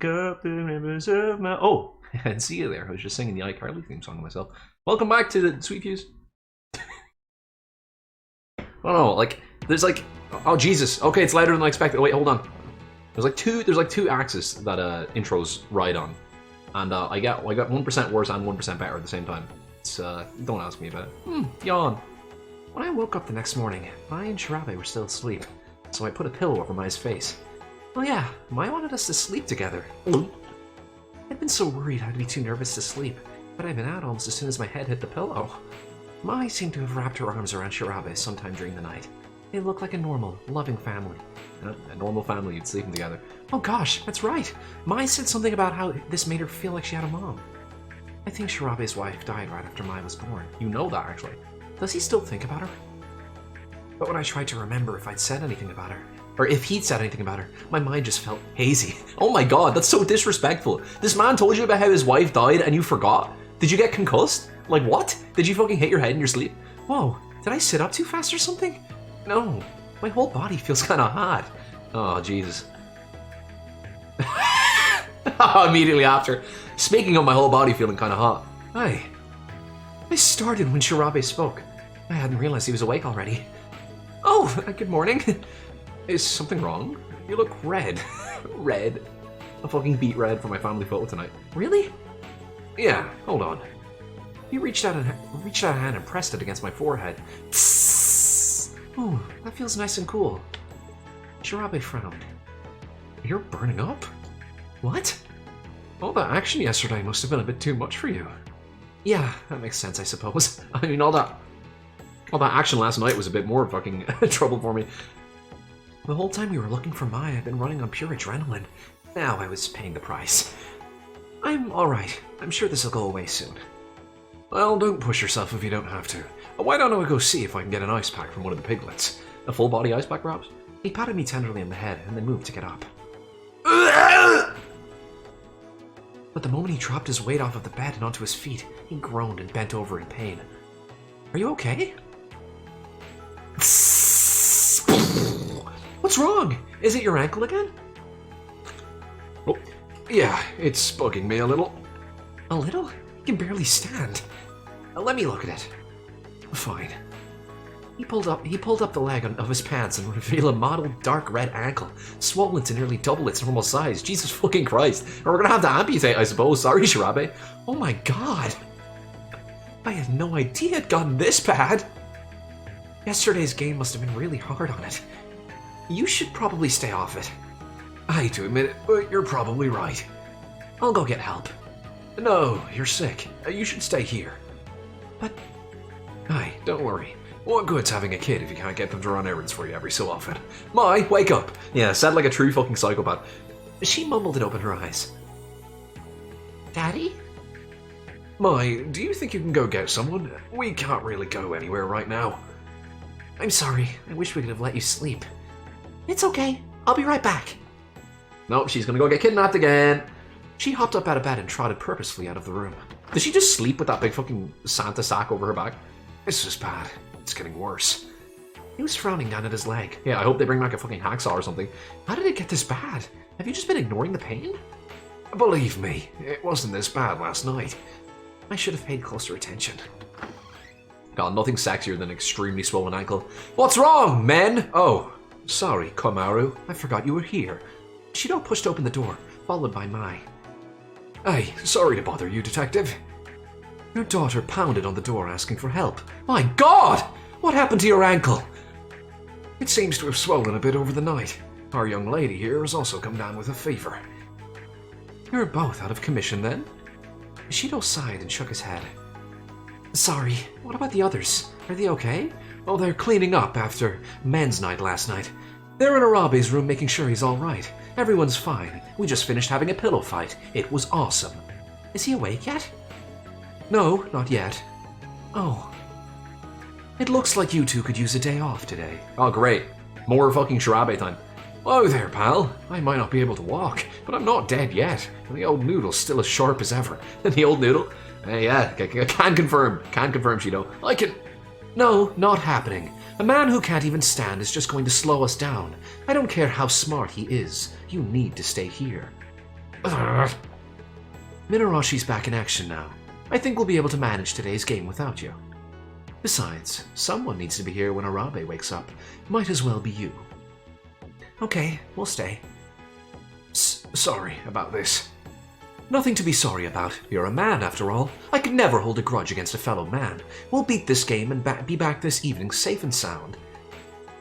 wake up the members of my... Oh, and see you there. I was just singing the iCarly theme song to myself. Welcome back to the Sweet Views. Oh no, like, there's like... Oh, Jesus. Okay, it's louder than I expected. Wait, hold on. There's like two axes that intros ride on. And I got 1% worse and 1% better at the same time. It's, don't ask me about it. Yawn. When I woke up the next morning, Mai and Shirabe were still asleep, so I put a pillow over Mai's face. Oh yeah, Mai wanted us to sleep together. I'd been so worried I'd be too nervous to sleep, but I'd been out almost as soon as my head hit the pillow. Mai seemed to have wrapped her arms around Shirabe sometime during the night. They looked like a normal, loving family. A normal family, you'd sleeping together. Oh gosh, that's right! Mai said something about how this made her feel like she had a mom. I think Shirabe's wife died right after Mai was born. You know that, actually. Does he still think about her? But when I tried to remember if I'd said anything about her, or if he'd said anything about her, my mind just felt hazy. Oh my god, that's so disrespectful. This man told you about how his wife died and you forgot? Did you get concussed? Like what? Did you fucking hit your head in your sleep? Whoa, did I sit up too fast or something? No, my whole body feels kinda hot. Oh, Jesus. Immediately after. Speaking of my whole body feeling kinda hot. Hi. I started when Shirabe spoke. I hadn't realized he was awake already. Oh, good morning. Is something wrong? You look red. Red. A fucking beet red for my family photo tonight. Really? Yeah, hold on. He reached out a hand and pressed it against my forehead. Ooh, that feels nice and cool. Shirabe frowned. You're burning up? What? All that action yesterday must have been a bit too much for you. Yeah, that makes sense, I suppose. I mean, all that action last night was a bit more fucking trouble for me. The whole time you were looking for Mai, I've been running on pure adrenaline. Now I was paying the price. I'm alright. I'm sure this'll go away soon. Well, don't push yourself if you don't have to. Why don't I go see if I can get an ice pack from one of the piglets? A full body ice pack, perhaps? He patted me tenderly on the head and then moved to get up. But the moment he dropped his weight off of the bed and onto his feet, he groaned and bent over in pain. Are you okay? What's wrong? Is it your ankle again? Oh, yeah, it's bugging me a little. A little? You can barely stand. Let me look at it. Fine. He pulled up the leg of his pants and revealed a mottled dark red ankle, swollen to nearly double its normal size. Jesus fucking Christ. Or we're gonna have to amputate, I suppose. Sorry, Shirabe. Oh my god. I had no idea it'd gotten this bad. Yesterday's game must have been really hard on it. You should probably stay off it. I hate to admit it, but you're probably right. I'll go get help. No, you're sick. You should stay here. But... Hi, don't worry. What good's having a kid if you can't get them to run errands for you every so often? Mai, wake up! Yeah, sound like a true fucking psychopath. She mumbled and opened her eyes. Daddy? Mai, do you think you can go get someone? We can't really go anywhere right now. I'm sorry. I wish we could have let you sleep. It's okay. I'll be right back. Nope, she's gonna go get kidnapped again. She hopped up out of bed and trotted purposefully out of the room. Did she just sleep with that big fucking Santa sack over her back? This is bad. It's getting worse. He was frowning down at his leg. Yeah, I hope they bring back a fucking hacksaw or something. How did it get this bad? Have you just been ignoring the pain? Believe me, it wasn't this bad last night. I should have paid closer attention. God, nothing sexier than an extremely swollen ankle. What's wrong, men? Oh, sorry, Komaru. I forgot you were here. Shido pushed open the door, followed by Mai. Hey, sorry to bother you, detective. Your daughter pounded on the door asking for help. My God! What happened to your ankle? It seems to have swollen a bit over the night. Our young lady here has also come down with a fever. You're both out of commission then? Shido sighed and shook his head. Sorry, what about the others? Are they okay? Oh, they're cleaning up after men's night last night. They're in Arabe's room making sure he's alright. Everyone's fine. We just finished having a pillow fight. It was awesome. Is he awake yet? No, not yet. Oh. It looks like you two could use a day off today. Oh, great. More fucking Shirabe time. Oh there, pal. I might not be able to walk, but I'm not dead yet. And the old noodle's still as sharp as ever. And the old noodle? Yeah, can confirm. Can confirm, Shido. I can... No, not happening. A man who can't even stand is just going to slow us down. I don't care how smart he is. You need to stay here. Minarashi's back in action now. I think we'll be able to manage today's game without you. Besides, someone needs to be here when Arabe wakes up. Might as well be you. Okay, we'll stay. Sorry about this. Nothing to be sorry about. You're a man, after all. I could never hold a grudge against a fellow man. We'll beat this game and be back this evening safe and sound.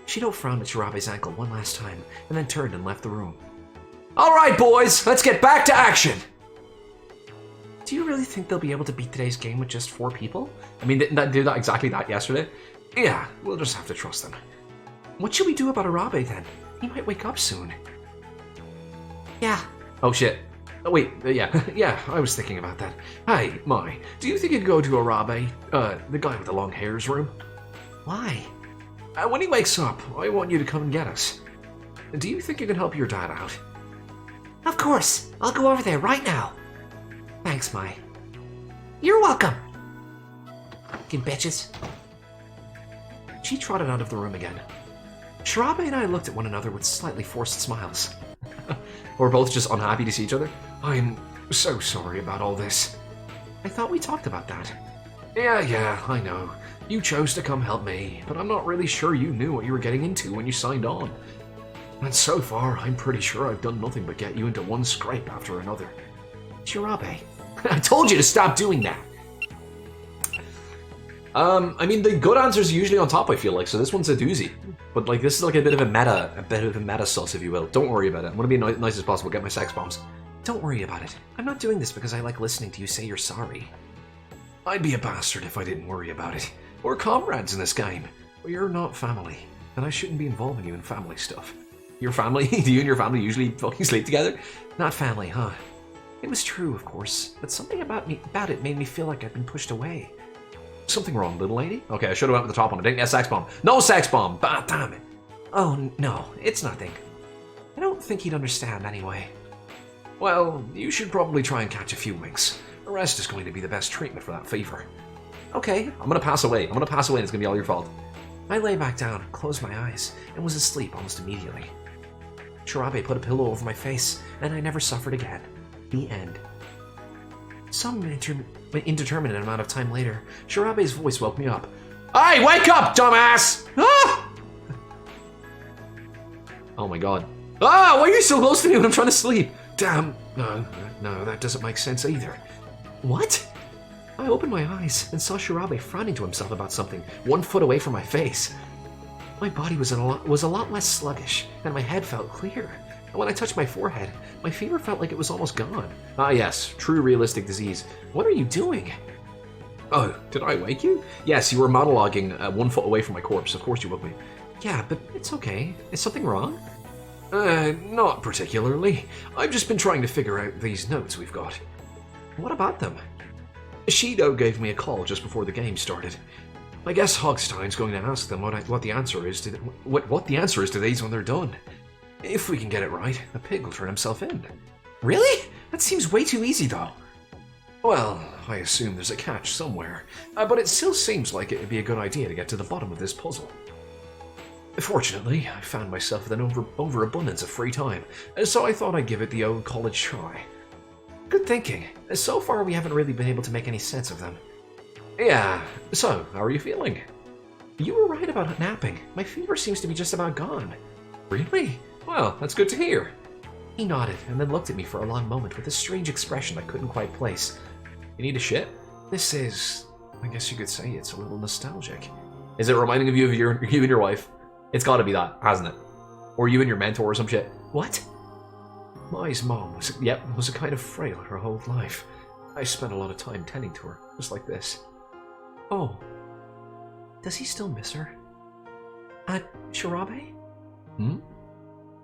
Shido frowned at Shirabe's ankle one last time, and then turned and left the room. Alright, boys! Let's get back to action! Do you really think they'll be able to beat today's game with just 4 people? I mean, didn't that do that exactly that yesterday? Yeah, we'll just have to trust them. What should we do about Arabe, then? He might wake up soon. Yeah. Oh, shit. Oh, wait, yeah, I was thinking about that. Hey, Mai, do you think you could go to Arabe, the guy with the long hair's room? Why? When he wakes up, I want you to come and get us. Do you think you can help your dad out? Of course. I'll go over there right now. Thanks, Mai. You're welcome. Fucking bitches. She trotted out of the room again. Shirabe and I looked at one another with slightly forced smiles. We're both just unhappy to see each other. I'm so sorry about all this. I thought we talked about that. Yeah, I know. You chose to come help me, but I'm not really sure you knew what you were getting into when you signed on. And so far, I'm pretty sure I've done nothing but get you into one scrape after another. Shirabe, I told you to stop doing that! I mean, the good answers are usually on top, I feel like, so this one's a doozy. But, like, this is like a bit of a meta sauce, if you will. Don't worry about it. I'm gonna be nice as possible, get my sex bombs. Don't worry about it. I'm not doing this because I like listening to you say you're sorry. I'd be a bastard if I didn't worry about it. We're comrades in this game. But you're not family, and I shouldn't be involving you in family stuff. Your family? Do you and your family usually fucking sleep together? Not family, huh? It was true, of course, but something about it made me feel like I'd been pushed away. Something wrong, little lady? Okay, I should have went with the top one. I didn't get a sex bomb. No sex bomb! Bah, damn it. Oh, no, it's nothing. I don't think he'd understand anyway. Well, you should probably try and catch a few winks. The rest is going to be the best treatment for that fever. Okay, I'm gonna pass away. I'm gonna pass away and it's gonna be all your fault. I lay back down, closed my eyes, and was asleep almost immediately. Shirabe put a pillow over my face, and I never suffered again. The end. Some indeterminate amount of time later, Shirabe's voice woke me up. Hey, wake up, dumbass! Ah! Oh my god. Ah, why are you so close to me when I'm trying to sleep? Damn. No, that doesn't make sense either. What? I opened my eyes and saw Shirabe frowning to himself about something 1 foot away from my face. My body was a lot less sluggish, and my head felt clear. And when I touched my forehead, my fever felt like it was almost gone. Ah yes, true realistic disease. What are you doing? Oh, did I wake you? Yes, you were monologuing 1 foot away from my corpse. Of course you woke me. Yeah, but it's okay. Is something wrong? Not particularly. I've just been trying to figure out these notes we've got. What about them? Shido gave me a call just before the game started. I guess Hogstein's going to ask them what the answer is to these when they're done. If we can get it right, the pig will turn himself in. Really? That seems way too easy, though. Well, I assume there's a catch somewhere, but it still seems like it would be a good idea to get to the bottom of this puzzle. Fortunately, I found myself with an overabundance of free time, so I thought I'd give it the old college try. Good thinking. So far, we haven't really been able to make any sense of them. Yeah, so, how are you feeling? You were right about napping. My fever seems to be just about gone. Really? Well, that's good to hear. He nodded and then looked at me for a long moment with a strange expression I couldn't quite place. You need a shit? This is, I guess you could say it's a little nostalgic. Is it reminding you of you and your wife? It's gotta be that, hasn't it? Or you and your mentor or some shit. What? Mai's mom was a kind of frail her whole life. I spent a lot of time tending to her, just like this. Oh. Does he still miss her? Shirabe? Hmm?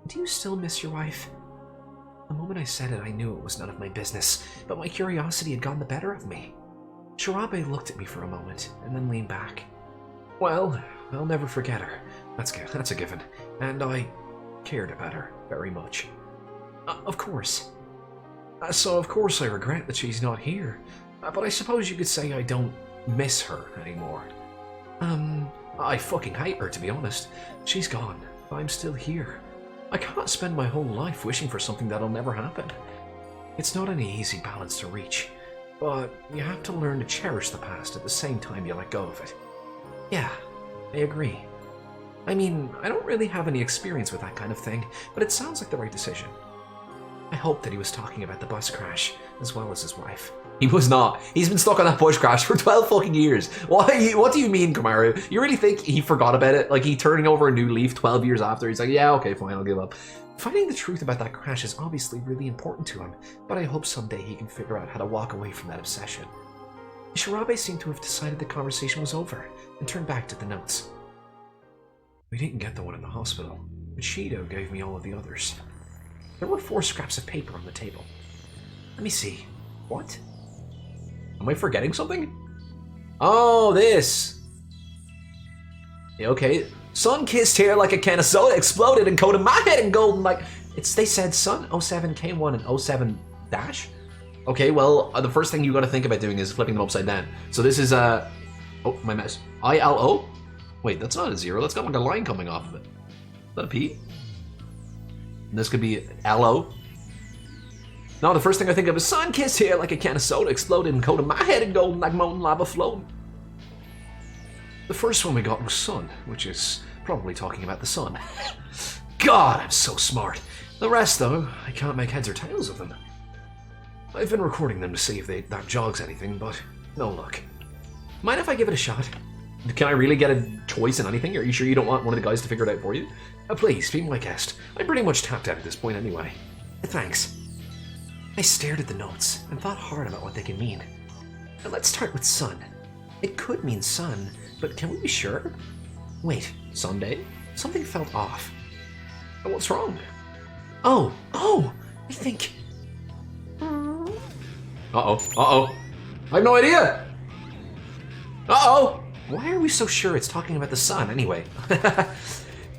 Do you still miss your wife? The moment I said it, I knew it was none of my business, but my curiosity had gotten the better of me. Shirabe looked at me for a moment, and then leaned back. Well, I'll never forget her. That's a given. And I cared about her very much. Of course. So of course I regret that she's not here. But I suppose you could say I don't miss her anymore. I fucking hate her, to be honest. She's gone. I'm still here. I can't spend my whole life wishing for something that'll never happen. It's not any easy balance to reach, but you have to learn to cherish the past at the same time you let go of it. Yeah, I agree. I mean, I don't really have any experience with that kind of thing, but it sounds like the right decision. I hope that he was talking about the bus crash, as well as his wife. He was not. He's been stuck on that bus crash for 12 fucking years. What do you mean, Kamaru? You really think he forgot about it? Like, he turning over a new leaf 12 years after? He's like, yeah, okay, fine, I'll give up. Finding the truth about that crash is obviously really important to him, but I hope someday he can figure out how to walk away from that obsession. Shirabe seemed to have decided the conversation was over, and turned back to the notes. We didn't get the one in the hospital, but Shido gave me all of the others. There were 4 scraps of paper on the table. Let me see. What? Am I forgetting something? Oh, this! Yeah, okay. Sun-kissed hair like a can of soda exploded and coated my head in golden like... They said Sun 07K1 and 07 dash? Okay, well, the first thing you gotta think about doing is flipping them upside down. So this is, oh, my mess. ILO? Wait, that's not a 0. That's got like a line coming off of it. Is that a P? And this could be LO. No, the first thing I think of is sun-kissed hair like a can of soda exploded and coated my head in golden like molten lava floating. The first one we got was sun, which is probably talking about the sun. God, I'm so smart. The rest, though, I can't make heads or tails of them. I've been recording them to see if that jogs anything, but no luck. Mind if I give it a shot? Can I really get a choice in anything? Are you sure you don't want one of the guys to figure it out for you? Please, be my guest. I'm pretty much tapped out at this point anyway. Thanks. I stared at the notes and thought hard about what they could mean. Let's start with sun. It could mean sun, but can we be sure? Wait, Sunday? Something felt off. What's wrong? Oh, I think... Uh-oh. I have no idea! Uh-oh! Why are we so sure it's talking about the sun, anyway?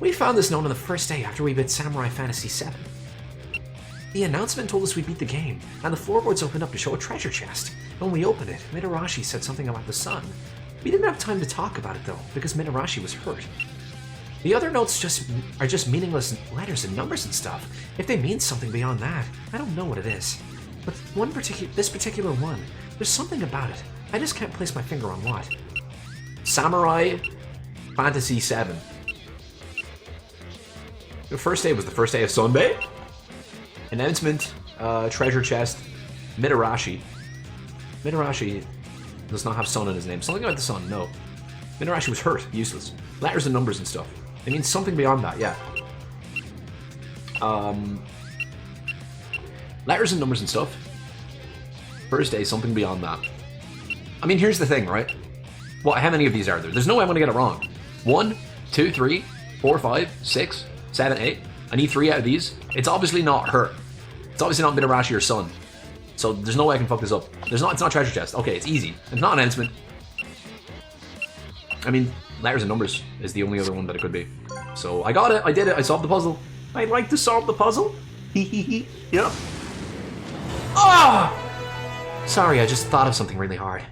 We found this note on the first day after we beat Samurai Fantasy 7. The announcement told us we beat the game, and the floorboards opened up to show a treasure chest. When we opened it, Mitarashi said something about the sun. We didn't have time to talk about it, though, because Mitarashi was hurt. The other notes are just meaningless letters and numbers and stuff. If they mean something beyond that, I don't know what it is. But this particular one, there's something about it. I just can't place my finger on what. Samurai Fantasy 7. The first day was the first day of Sunday. Announcement, treasure chest, Mitarashi. Mitarashi does not have sun in his name. Something about the sun, no. Mitarashi was hurt, useless. Letters and numbers and stuff. It means something beyond that, yeah. Letters and numbers and stuff. First day, something beyond that. I mean, here's the thing, right? Well, how many of these are there? There's no way I'm gonna get it wrong. 1, 2, 3, 4, 5, 6, 7, 8. I need 3 out of these. It's obviously not her. It's obviously not Mitarashi or Sun. So there's no way I can fuck this up. It's not treasure chest. Okay, it's easy. It's not announcement. I mean, letters and numbers is the only other one that it could be. So I got it. I did it. I solved the puzzle. I'd like to solve the puzzle. Hee hee hee. Yep. Ah! Sorry, I just thought of something really hard.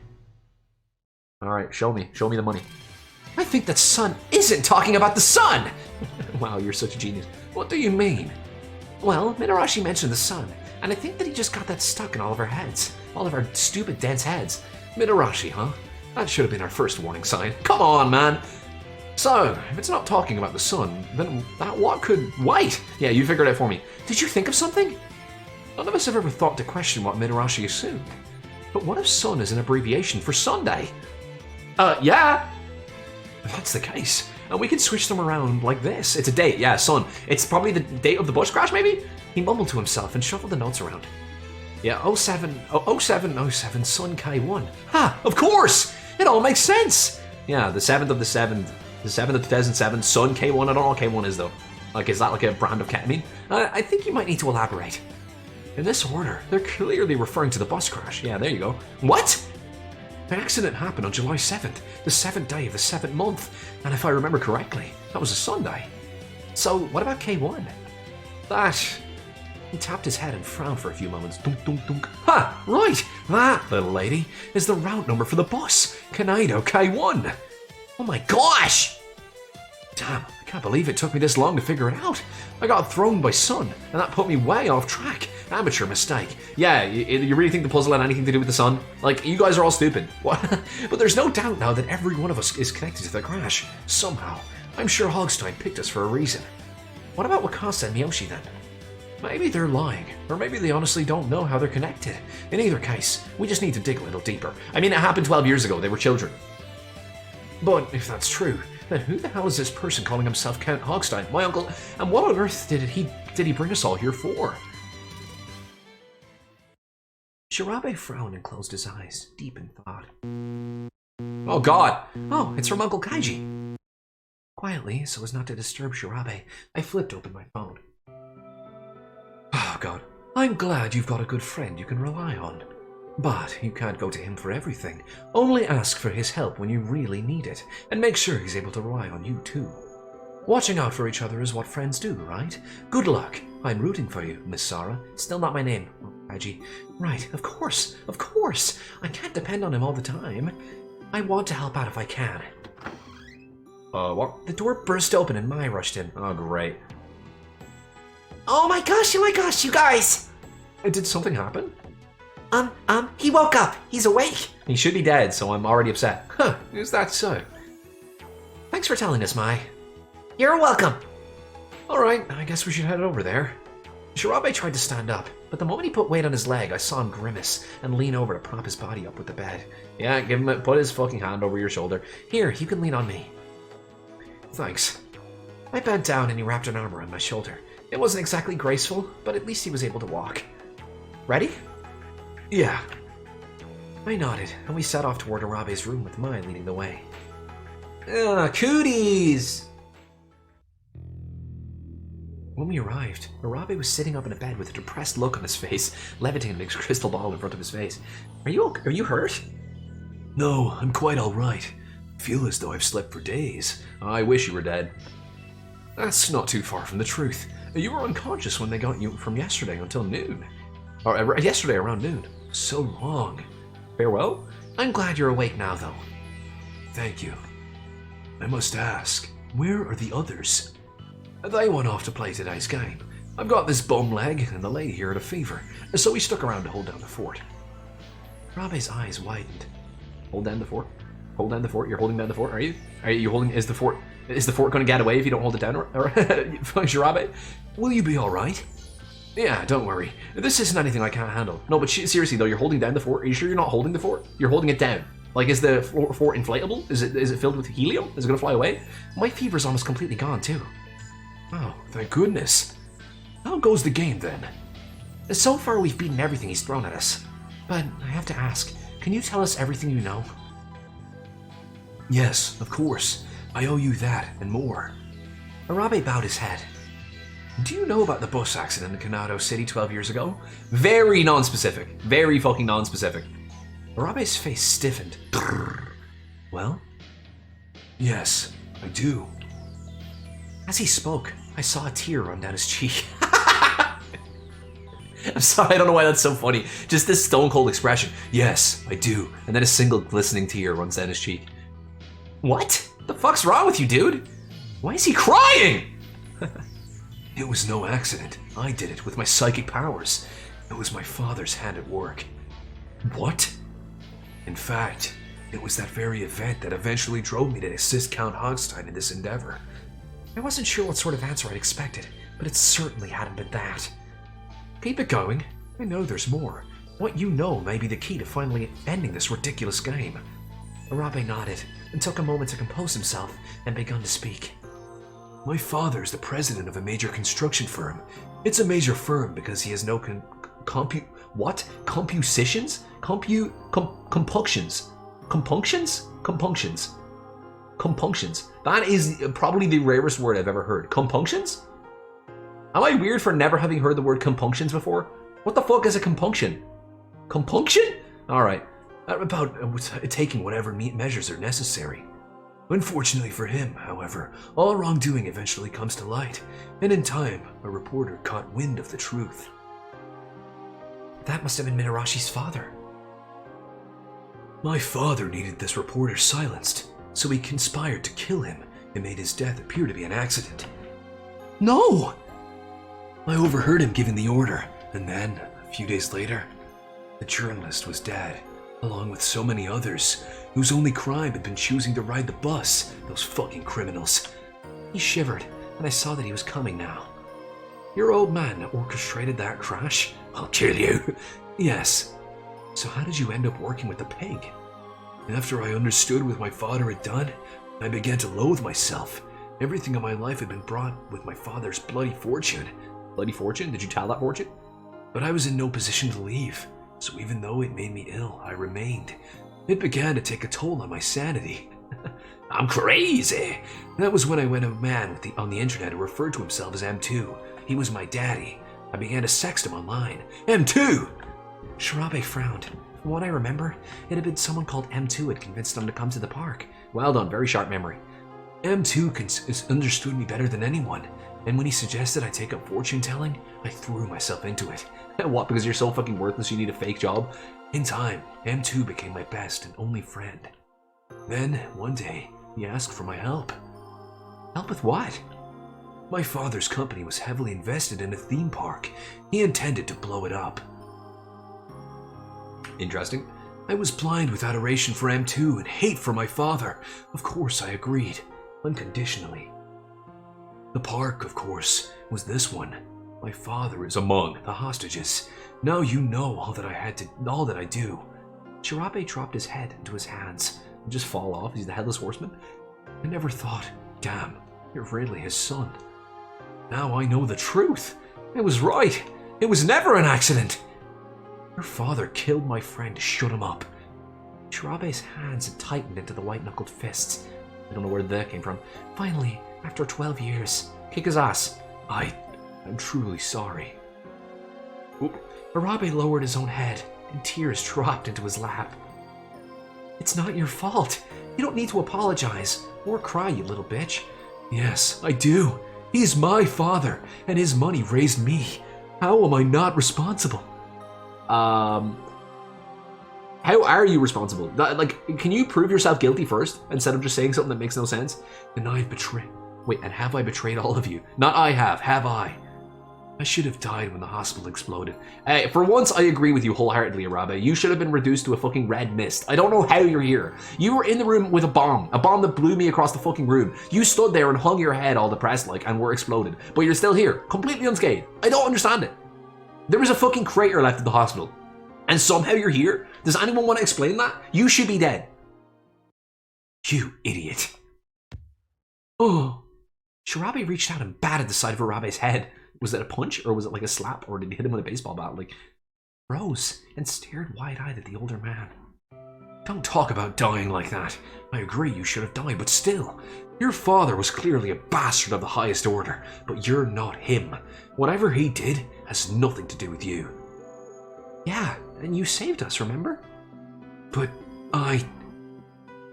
Alright, show me. Show me the money. I think that Sun isn't talking about the sun! Wow, you're such a genius. What do you mean? Well, Mitarashi mentioned the sun, and I think that he just got that stuck in all of our heads. All of our stupid, dense heads. Mitarashi, huh? That should have been our first warning sign. Come on, man! So, if it's not talking about the sun, then what could... Wait! Yeah, you figured it out for me. Did you think of something? None of us have ever thought to question what Mitarashi assumed. But what if sun is an abbreviation for Sunday? Yeah! If that's the case, and we can switch them around like this. It's a date, yeah, sun. It's probably the date of the bus crash, maybe? He mumbled to himself and shuffled the notes around. Yeah, 07, Sun K1. Ha, of course! It all makes sense! Yeah, the 7th of the 7th, the 7th of 2007, Sun K1. I don't know what K1 is, though. Like, is that like a brand of ketamine? I think you might need to elaborate. In this order, they're clearly referring to the bus crash. Yeah, there you go. What? The accident happened on July 7th, the 7th day of the 7th month, and if I remember correctly, that was a Sunday. So, what about K1? That... He tapped his head and frowned for a few moments. Dunk, dunk, dunk. Ha! Right! That, little lady, is the route number for the bus. Kanaido K1. Oh my gosh! Damn, I can't believe it took me this long to figure it out. I got thrown by Sun, and that put me way off track. Amateur mistake. Yeah, you really think the puzzle had anything to do with the sun? Like, you guys are all stupid. What? But there's no doubt now that every one of us is connected to the crash. Somehow. I'm sure Hogstein picked us for a reason. What about Wakasa and Miyoshi then? Maybe they're lying, or maybe they honestly don't know how they're connected. In either case, we just need to dig a little deeper. I mean, it happened 12 years ago, they were children. But if that's true, then who the hell is this person calling himself Count Hogstein, my uncle, and what on earth did he bring us all here for? Shirabe frowned and closed his eyes, deep in thought. Oh god! Oh, it's from Uncle Kaiji. Quietly, so as not to disturb Shirabe, I flipped open my phone. Oh god, I'm glad you've got a good friend you can rely on. But you can't go to him for everything. Only ask for his help when you really need it, and make sure he's able to rely on you too. Watching out for each other is what friends do, right? Good luck. I'm rooting for you, Miss Sara. Still not my name, Kaiji. Right, of course. I can't depend on him all the time. I want to help out if I can. What? The door burst open and Mai rushed in. Oh, great. Oh my gosh, you guys! Did something happen? He woke up. He's awake. He should be dead, so I'm already upset. Huh, is that so? Thanks for telling us, Mai. You're welcome. Alright, I guess we should head over there. Shirabe tried to stand up, but the moment he put weight on his leg, I saw him grimace and lean over to prop his body up with the bed. Yeah, put his fucking hand over your shoulder. Here, you can lean on me. Thanks. I bent down and he wrapped an arm around my shoulder. It wasn't exactly graceful, but at least he was able to walk. Ready? Yeah. I nodded, and we set off toward Arabe's room with Mai leading the way. Cooties! When we arrived, Arabe was sitting up in a bed with a depressed look on his face, levitating a big crystal ball in front of his face. Are you hurt? No, I'm quite alright. Feel as though I've slept for days. I wish you were dead. That's not too far from the truth. You were unconscious when they got you from yesterday until noon. Or yesterday around noon. So long. Farewell? I'm glad you're awake now, though. Thank you. I must ask, where are the others? They went off to play today's game. I've got this bum leg, and the lady here had a fever, so we stuck around to hold down the fort. Rabe's eyes widened. Hold down the fort? Hold down the fort? You're holding down the fort, are you? Are you holding? Is the fort going to get away if you don't hold it down? Or Shirabe? Will you be alright? Yeah, don't worry. This isn't anything I can't handle. No, but seriously though, you're holding down the fort. Are you sure you're not holding the fort? You're holding it down. Like, is the fort inflatable? Is it filled with helium? Is it gonna fly away? My fever's almost completely gone too. Oh, thank goodness. How goes the game then? So far we've beaten everything he's thrown at us. But I have to ask, can you tell us everything you know? Yes, of course. I owe you that and more. Arabe bowed his head. Do you know about the bus accident in Kanado City 12 years ago? Very non-specific. Very fucking non-specific. Arabe's face stiffened. Well? Yes, I do. As he spoke, I saw a tear run down his cheek. I'm sorry, I don't know why that's so funny. Just this stone cold expression. Yes, I do. And then a single glistening tear runs down his cheek. What? The fuck's wrong with you, dude? Why is he crying? It was no accident. I did it with my psychic powers. It was my father's hand at work. What? In fact, it was that very event that eventually drove me to assist Count Hogstein in this endeavor. I wasn't sure what sort of answer I'd expected, but it certainly hadn't been that. Keep it going. I know there's more. What you know may be the key to finally ending this ridiculous game. Arabe nodded and took a moment to compose himself and began to speak. My father's the president of a major construction firm. It's a major firm because he has no compunctions? Compunctions. That is probably the rarest word I've ever heard. Compunctions? Am I weird for never having heard the word compunctions before? What the fuck is a compunction? Compunction? Alright. About taking whatever measures are necessary. Unfortunately for him, however, all wrongdoing eventually comes to light, and in time, a reporter caught wind of the truth. That must have been Minarashi's father. My father needed this reporter silenced, so he conspired to kill him and made his death appear to be an accident. No! I overheard him giving the order. And then, a few days later, the journalist was dead, along with so many others whose only crime had been choosing to ride the bus. Those fucking criminals. He shivered, and I saw that he was coming now. Your old man orchestrated that crash? I'll kill you. Yes. So how did you end up working with the pig? After I understood what my father had done, I began to loathe myself. Everything in my life had been brought with my father's bloody fortune. Bloody fortune? Did you tell that fortune? But I was in no position to leave, so even though it made me ill, I remained. It began to take a toll on my sanity. I'm crazy! That was when I met a man on the internet who referred to himself as M2. He was my daddy. I began to sext him online. M2! Shirabe frowned. From what I remember, it had been someone called M2 had convinced him to come to the park. Well done, very sharp memory. M2 understood me better than anyone, and when he suggested I take up fortune telling, I threw myself into it. What, because you're so fucking worthless you need a fake job? In time, M2 became my best and only friend. Then, one day, he asked for my help. Help with what? My father's company was heavily invested in a theme park. He intended to blow it up. Interesting. I was blind with adoration for M2 and hate for my father. Of course I agreed, unconditionally. The park, of course, was this one. My father is among the hostages. Now you know all that I do. Shirabe dropped his head into his hands and just fall off. He's the headless horseman. I never thought, damn, you're really his son. Now I know the truth. It was right. It was never an accident. Your father killed my friend to shut him up. Shirabe's hands had tightened into the white-knuckled fists. I don't know where that came from. Finally, after 12 years, kick his ass. I'm truly sorry. Oop. Arabe lowered his own head, and tears dropped into his lap. It's not your fault. You don't need to apologize, or cry, you little bitch. Yes, I do. He's my father, and his money raised me. How am I not responsible? How are you responsible? Can you prove yourself guilty first, instead of just saying something that makes no sense? And I've betrayed... Wait, and have I betrayed all of you? Not I have I? I should have died when the hospital exploded. For once, I agree with you wholeheartedly, Arabe. You should have been reduced to a fucking red mist. I don't know how you're here. You were in the room with a bomb that blew me across the fucking room. You stood there and hung your head all depressed and were exploded. But you're still here, completely unscathed. I don't understand it. There was a fucking crater left at the hospital. And somehow you're here? Does anyone want to explain that? You should be dead. You idiot. Oh. Shirabe reached out and batted the side of Arabe's head. Was that a punch, or was it like a slap, or did he hit him with a baseball bat? Rose and stared wide-eyed at the older man. Don't talk about dying like that. I agree you should have died, but still. Your father was clearly a bastard of the highest order, but you're not him. Whatever he did has nothing to do with you. Yeah, and you saved us, remember? But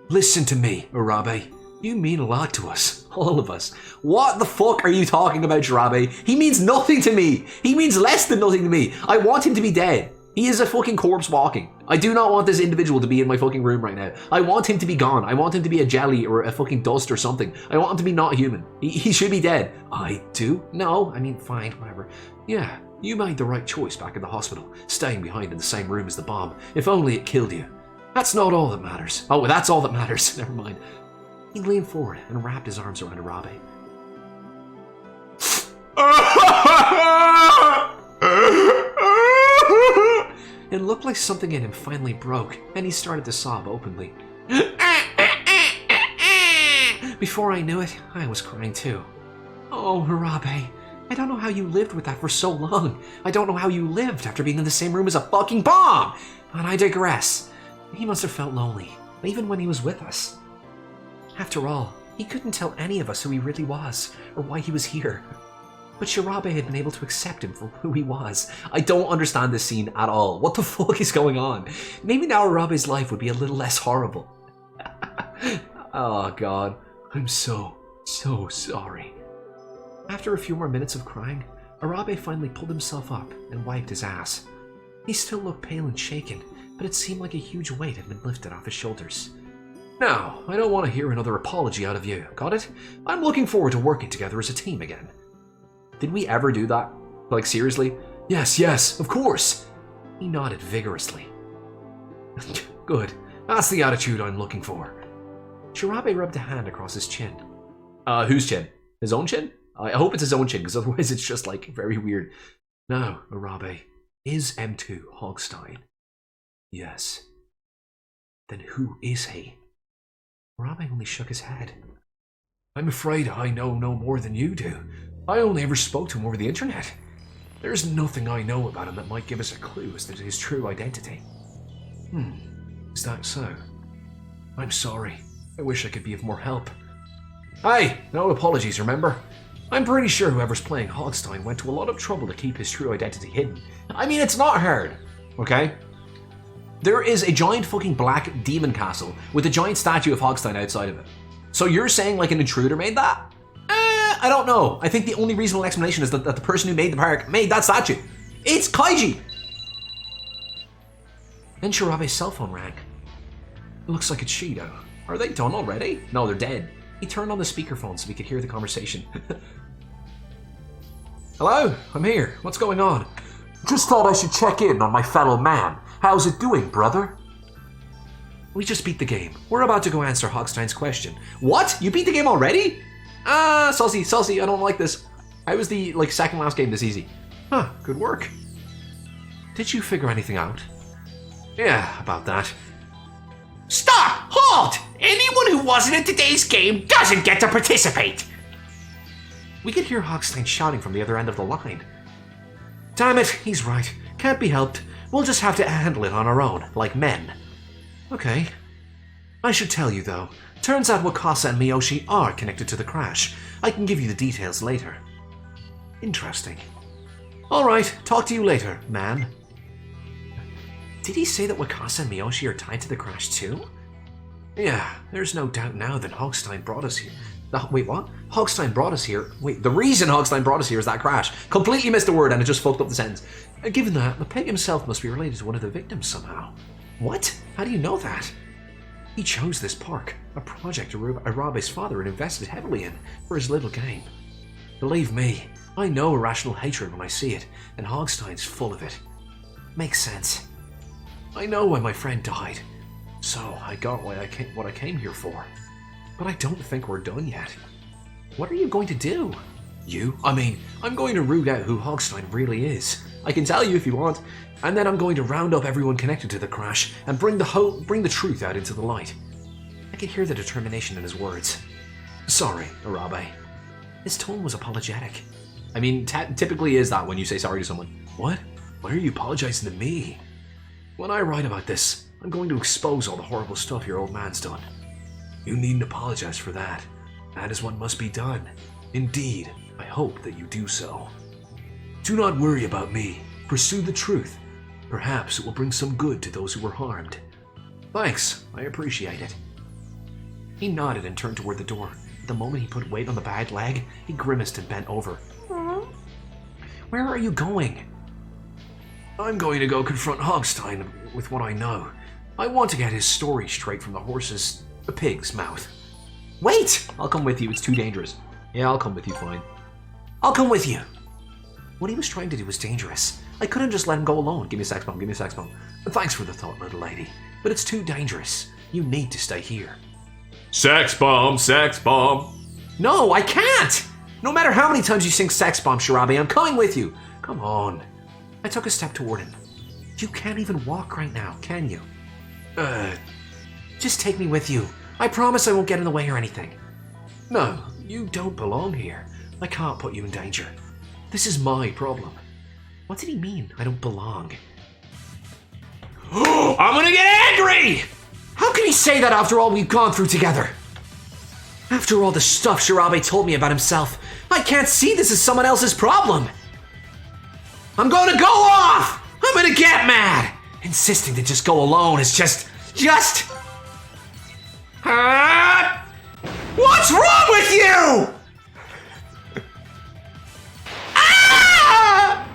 Listen to me, Arabe. You mean a lot to us. All of us. What the fuck are you talking about, Shirabe? He means nothing to me. He means less than nothing to me. I want him to be dead. He is a fucking corpse walking. I do not want this individual to be in my fucking room right now. I want him to be gone. I want him to be a jelly or a fucking dust or something. I want him to be not human. He should be dead. I do? No, I mean, fine, whatever. Yeah, you made the right choice back in the hospital, staying behind in the same room as the bomb. If only it killed you. That's not all that matters. Oh, that's all that matters. Never mind. He leaned forward and wrapped his arms around Arabe. It looked like something in him finally broke, and he started to sob openly. Before I knew it, I was crying too. Oh, Arabe, I don't know how you lived with that for so long. I don't know how you lived after being in the same room as a fucking bomb! But I digress. He must have felt lonely, even when he was with us. After all, he couldn't tell any of us who he really was, or why he was here. But Shirabe had been able to accept him for who he was. I don't understand this scene at all. What the fuck is going on? Maybe now Arabe's life would be a little less horrible. Oh god, I'm so sorry. After a few more minutes of crying, Arabe finally pulled himself up and wiped his ass. He still looked pale and shaken, but it seemed like a huge weight had been lifted off his shoulders. Now, I don't want to hear another apology out of you, got it? I'm looking forward to working together as a team again. Did we ever do that? Like, seriously? Yes, yes, of course. He nodded vigorously. Good. That's the attitude I'm looking for. Shirabe rubbed a hand across his chin. Whose chin? His own chin? I hope it's his own chin, because otherwise it's just, like, very weird. Now, Arabe, is M2 Hogstein? Yes. Then who is he? Arabe only shook his head. I'm afraid I know no more than you do. I only ever spoke to him over the internet. There's nothing I know about him that might give us a clue as to his true identity. Is that so? I'm sorry. I wish I could be of more help. Hey, no apologies, remember? I'm pretty sure whoever's playing Hogstein went to a lot of trouble to keep his true identity hidden. I mean, it's not hard, okay? There is a giant fucking black demon castle with a giant statue of Hogstein outside of it. So you're saying like an intruder made that? I don't know. I think the only reasonable explanation is that the person who made the park made that statue. It's Kaiji! Then Shirabe's cell phone rang. It looks like it's Shido. Are they done already? No, they're dead. He turned on the speakerphone so we could hear the conversation. Hello? I'm here. What's going on? Just thought I should check in on my fellow man. How's it doing, brother? We just beat the game. We're about to go answer Hogstein's question. What? You beat the game already? Saucy, I don't like this. I was the, second last game this easy. Huh, good work. Did you figure anything out? Yeah, about that. Stop! Halt! Anyone who wasn't in today's game doesn't get to participate! We could hear Hogstein shouting from the other end of the line. Damn it, he's right. Can't be helped. We'll just have to handle it on our own, like men. Okay. I should tell you, though. Turns out Wakasa and Miyoshi are connected to the crash. I can give you the details later. Interesting. Alright, talk to you later, man. Did he say that Wakasa and Miyoshi are tied to the crash too? Yeah, there's no doubt now that Hogstein brought us here. Wait, what? Hogstein brought us here? Wait, the reason Hogstein brought us here is that crash. Completely missed a word and it just fucked up the sentence. Given that, the pig himself must be related to one of the victims somehow. What? How do you know that? He chose this park, a project Arabe's father had invested heavily in for his little game. Believe me, I know irrational hatred when I see it, and Hogstein's full of it. Makes sense. I know why my friend died, so I got what I came here for. But I don't think we're done yet. What are you going to do? I'm going to root out who Hogstein really is. I can tell you if you want, and then I'm going to round up everyone connected to the crash and bring the truth out into the light. I could hear the determination in his words. Sorry, Arabe. His tone was apologetic. Typically is that when you say sorry to someone. What? Why are you apologizing to me? When I write about this, I'm going to expose all the horrible stuff your old man's done. You needn't apologize for that. That is what must be done. Indeed, I hope that you do so. Do not worry about me. Pursue the truth. Perhaps it will bring some good to those who were harmed. Thanks, I appreciate it. He nodded and turned toward the door. The moment he put weight on the bad leg, he grimaced and bent over. Where are you going? I'm going to go confront Hogstein with what I know. I want to get his story straight from the pig's mouth. Wait! I'll come with you, it's too dangerous. Yeah, I'll come with you, fine. I'll come with you. What he was trying to do was dangerous. I couldn't just let him go alone. Give me a sex bomb, give me a sex bomb. Thanks for the thought, little lady. But it's too dangerous. You need to stay here. Sex bomb, sex bomb. No, I can't! No matter how many times you sing sex bomb, Shirabe, I'm coming with you. Come on. I took a step toward him. You can't even walk right now, can you? Just take me with you. I promise I won't get in the way or anything. No, you don't belong here. I can't put you in danger. This is my problem. What did he mean, I don't belong? I'm gonna get angry! How can he say that after all we've gone through together? After all the stuff Shirabe told me about himself, I can't see this as someone else's problem. I'm gonna go off! I'm gonna get mad! Insisting to just go alone is just... What's wrong with you? Ah!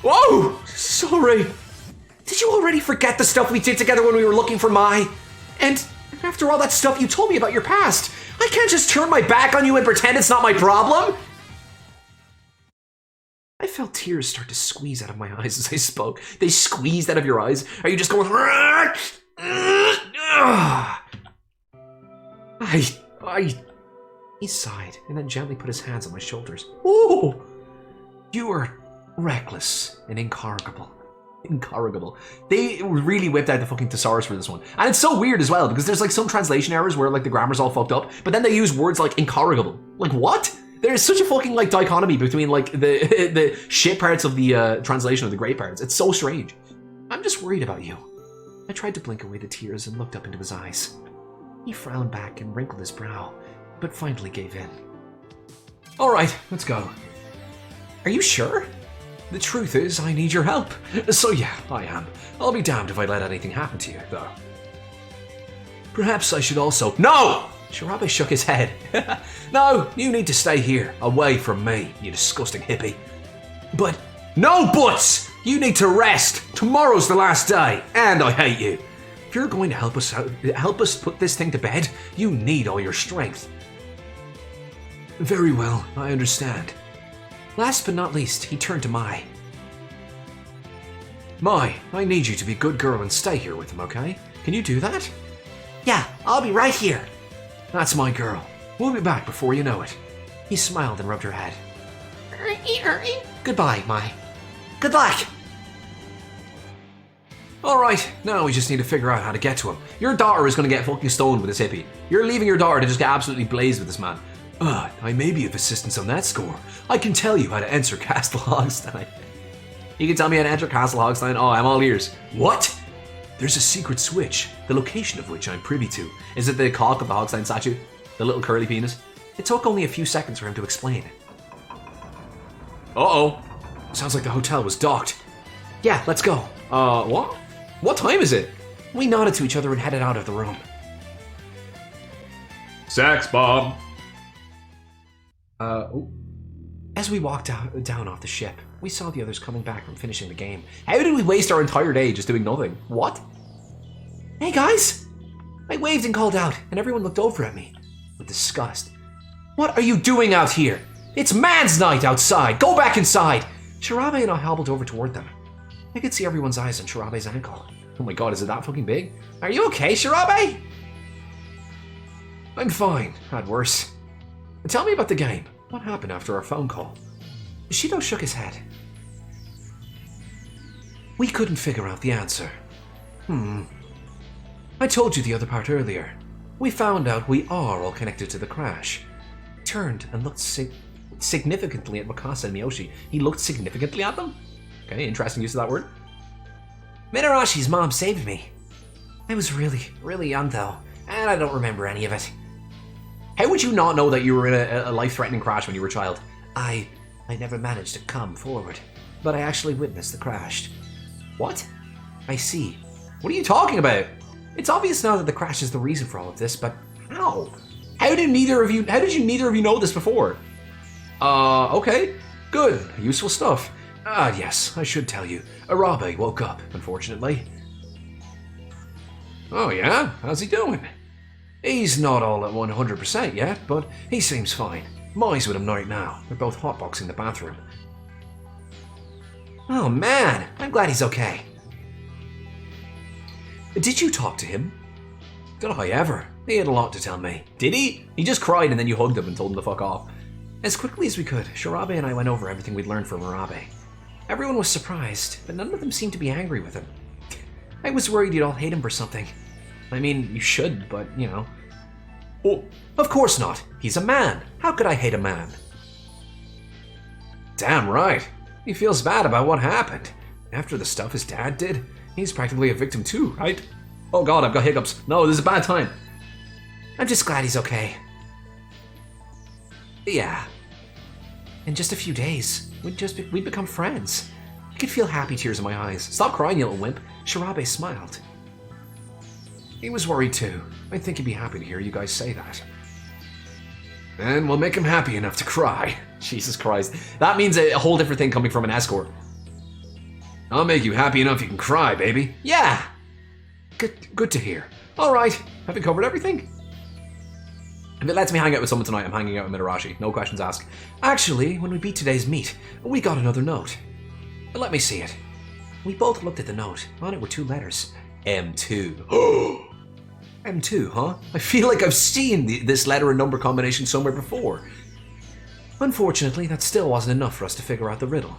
Whoa! Sorry. Did you already forget the stuff we did together when we were looking for Mai? And after all that stuff you told me about your past, I can't just turn my back on you and pretend it's not my problem. felt tears start to squeeze out of my eyes as I spoke. They squeezed out of your eyes? Are you just going... He sighed and then gently put his hands on my shoulders. Oh! You are reckless and incorrigible. Incorrigible. They really whipped out the fucking thesaurus for this one. And it's so weird as well, because there's like some translation errors where like the grammar's all fucked up, but then they use words like incorrigible. Like what? There's such a fucking like dichotomy between like the shit parts of the translation of the great parts. It's so strange. I'm just worried about you. I tried to blink away the tears and looked up into his eyes. He frowned back and wrinkled his brow, but finally gave in. All right, let's go. Are you sure? The truth is, I need your help. So yeah, I am. I'll be damned if I let anything happen to you, though. Perhaps I should also... No! Shirabe shook his head. No, you need to stay here, away from me, you disgusting hippie. But... No buts! You need to rest. Tomorrow's the last day, and I hate you. If you're going to help us put this thing to bed, you need all your strength. Very well, I understand. Last but not least, he turned to Mai. Mai, I need you to be a good girl and stay here with him, okay? Can you do that? Yeah, I'll be right here. That's my girl. We'll be back before you know it. He smiled and rubbed her head. Goodbye, Mai. Good luck. Alright, now we just need to figure out how to get to him. Your daughter is going to get fucking stoned with this hippie. You're leaving your daughter to just get absolutely blazed with this man. I may be of assistance on that score. I can tell you how to enter Castle Hogstein. You can tell me how to enter Castle Hogstein? Oh, I'm all ears. What? There's a secret switch, the location of which I'm privy to. Is it the cock of the Hogstein statue? The little curly penis? It took only a few seconds for him to explain. Uh-oh. Sounds like the hotel was docked. Yeah, let's go. What? What time is it? We nodded to each other and headed out of the room. Sex bomb. As we walked down off the ship, we saw the others coming back from finishing the game. How did we waste our entire day just doing nothing? What? Hey guys! I waved and called out, and everyone looked over at me with disgust. What are you doing out here? It's man's night outside! Go back inside! Shirabe and I hobbled over toward them. I could see everyone's eyes on Shirabe's ankle. Oh my god, is it that fucking big? Are you okay, Shirabe? I'm fine. Had worse. Tell me about the game. What happened after our phone call? Shido shook his head. We couldn't figure out the answer. I told you the other part earlier. We found out we are all connected to the crash. He turned and looked significantly at Mikasa and Miyoshi. He looked significantly at them? Okay, interesting use of that word. Minarashi's mom saved me. I was really, really young though, and I don't remember any of it. How would you not know that you were in a life-threatening crash when you were a child? I never managed to come forward, but I actually witnessed the crash. What? I see. What are you talking about? It's obvious now that the crash is the reason for all of this, but how? How did you neither of you know this before? Okay. Good. Useful stuff. Yes, I should tell you. Arabe woke up, unfortunately. Oh yeah? How's he doing? He's not all at 100% yet, but he seems fine. Mai's with him right now. They're both hotboxing the bathroom. Oh man, I'm glad he's okay. Did you talk to him? Did I ever? He had a lot to tell me. Did he? He just cried and then you hugged him and told him to fuck off. As quickly as we could, Shirabe and I went over everything we'd learned from Arabe. Everyone was surprised, but none of them seemed to be angry with him. I was worried you'd all hate him for something. I mean, you should, but, you know. Oh, of course not. He's a man. How could I hate a man? Damn right. He feels bad about what happened. After the stuff his dad did, he's practically a victim too, right? Oh god, I've got hiccups. No, this is a bad time. I'm just glad he's okay. Yeah. In just a few days, we'd become friends. I could feel happy tears in my eyes. Stop crying, you little wimp. Shirabe smiled. He was worried too. I think he'd be happy to hear you guys say that. And we'll make him happy enough to cry. Jesus Christ. That means a whole different thing coming from an escort. I'll make you happy enough you can cry, baby. Yeah! Good to hear. Alright, have you covered everything? If it lets me hang out with someone tonight, I'm hanging out with Mitarashi. No questions asked. Actually, when we beat today's meet, we got another note. Let me see it. We both looked at the note. On it were 2 letters. M2. M2, huh? I feel like I've seen this letter and number combination somewhere before. Unfortunately, that still wasn't enough for us to figure out the riddle.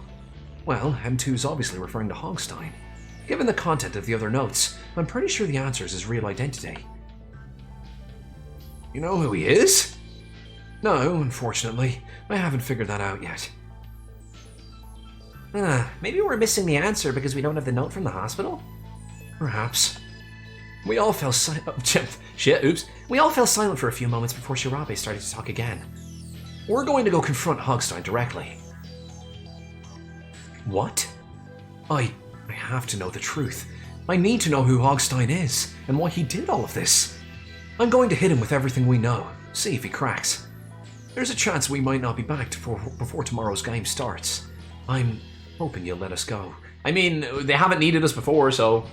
Well, M2's obviously referring to Hogstein. Given the content of the other notes, I'm pretty sure the answer is his real identity. You know who he is? No, unfortunately. I haven't figured that out yet. Maybe we're missing the answer because we don't have the note from the hospital? Perhaps. We all fell silent. Oops. We all fell silent for a few moments before Shirabe started to talk again. We're going to go confront Hogstein directly. What? I have to know the truth. I need to know who Hogstein is and why he did all of this. I'm going to hit him with everything we know, see if he cracks. There's a chance we might not be back before tomorrow's game starts. I'm hoping you'll let us go. I mean, they haven't needed us before, so...